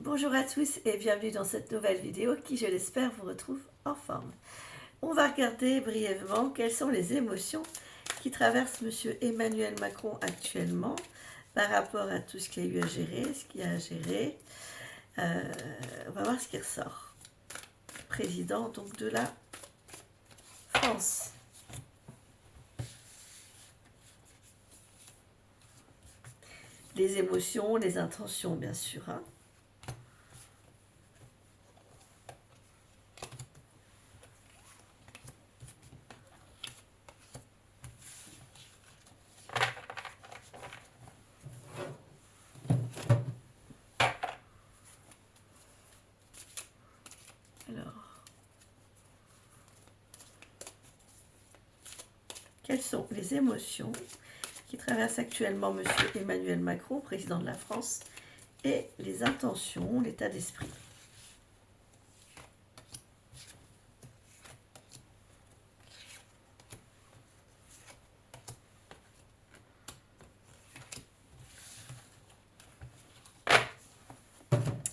Bonjour à tous et bienvenue dans cette nouvelle vidéo qui, je l'espère, vous retrouve en forme. On va regarder brièvement quelles sont les émotions qui traversent M. Emmanuel Macron actuellement par rapport à tout ce qu'il y a eu à gérer, ce qu'il y a à gérer. On va voir ce qui ressort. Président donc de la France. Les émotions, les intentions, bien sûr. Alors, quelles sont les émotions qui traverse actuellement M. Emmanuel Macron, président de la France, et les intentions, l'état d'esprit.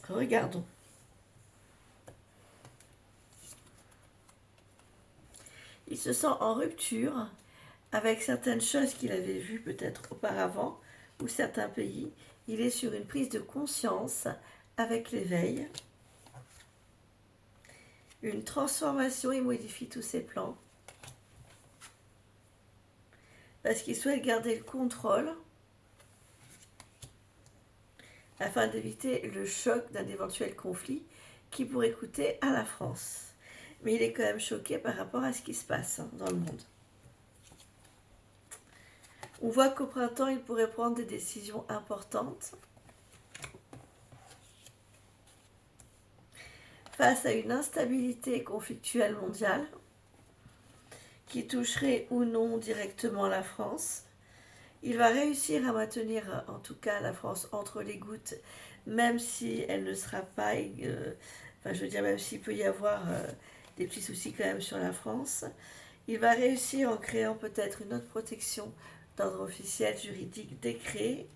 Regardons. Il se sent en rupture avec certaines choses qu'il avait vues peut-être auparavant, ou certains pays. Il est sur une prise de conscience avec l'éveil. Une transformation, il modifie tous ses plans. Parce qu'il souhaite garder le contrôle afin d'éviter le choc d'un éventuel conflit qui pourrait coûter à la France. Mais il est quand même choqué par rapport à ce qui se passe dans le monde. On voit qu'au printemps, il pourrait prendre des décisions importantes face à une instabilité conflictuelle mondiale qui toucherait ou non directement la France. Il va réussir à maintenir en tout cas la France entre les gouttes, même si elle ne sera pas, même s'il peut y avoir des petits soucis quand même sur la France. Il va réussir en créant peut-être une autre protection d'ordre officiel, juridique, décret.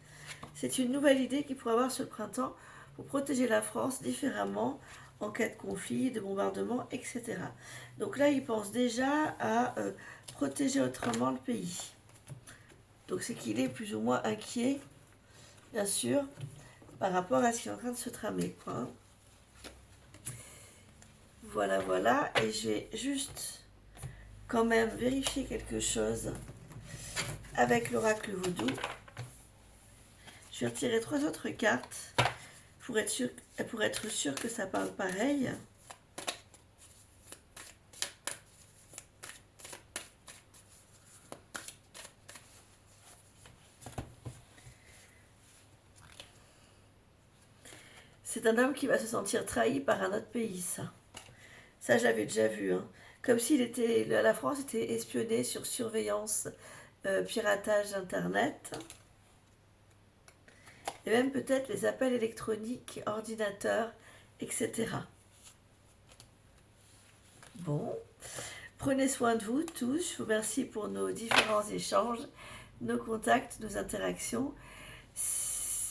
C'est une nouvelle idée qu'il pourrait avoir ce printemps pour protéger la France différemment en cas de conflit, de bombardement, etc. Donc là, il pense déjà à protéger autrement le pays. Donc c'est qu'il est plus ou moins inquiet, bien sûr, par rapport à ce qui est en train de se tramer, quoi. Voilà. Et je vais juste quand même vérifier quelque chose avec l'oracle Vaudou. Je vais retirer 3 autres cartes pour être sûr que ça parle pareil. C'est un homme qui va se sentir trahi par un autre pays, ça. Ça, j'avais déjà vu. Comme si la France était espionnée sur surveillance, piratage Internet. Et même peut-être les appels électroniques, ordinateurs, etc. Bon, prenez soin de vous tous. Je vous remercie pour nos différents échanges, nos contacts, nos interactions.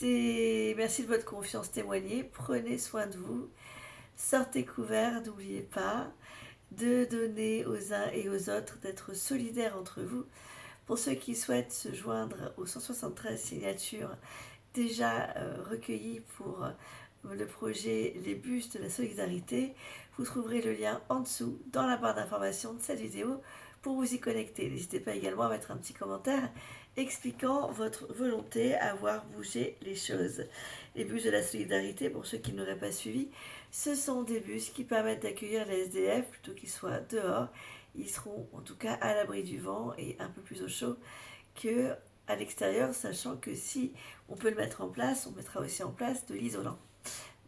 Merci de votre confiance témoignée. Prenez soin de vous. Sortez couverts, n'oubliez pas de donner aux uns et aux autres, d'être solidaires entre vous. Pour ceux qui souhaitent se joindre aux 173 signatures déjà recueillies pour le projet Les Bustes de la Solidarité, vous trouverez le lien en dessous dans la barre d'information de cette vidéo pour vous y connecter. N'hésitez pas également à mettre un petit commentaire expliquant votre volonté à voir bouger les choses. Les bus de la solidarité, pour ceux qui n'auraient pas suivi, ce sont des bus qui permettent d'accueillir les SDF plutôt qu'ils soient dehors. Ils seront en tout cas à l'abri du vent et un peu plus au chaud qu'à l'extérieur, sachant que si on peut le mettre en place, on mettra aussi en place de l'isolant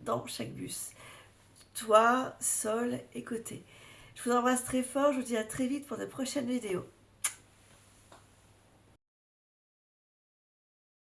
dans chaque bus. Toit, sol et côté. Je vous embrasse très fort, je vous dis à très vite pour de prochaines vidéos.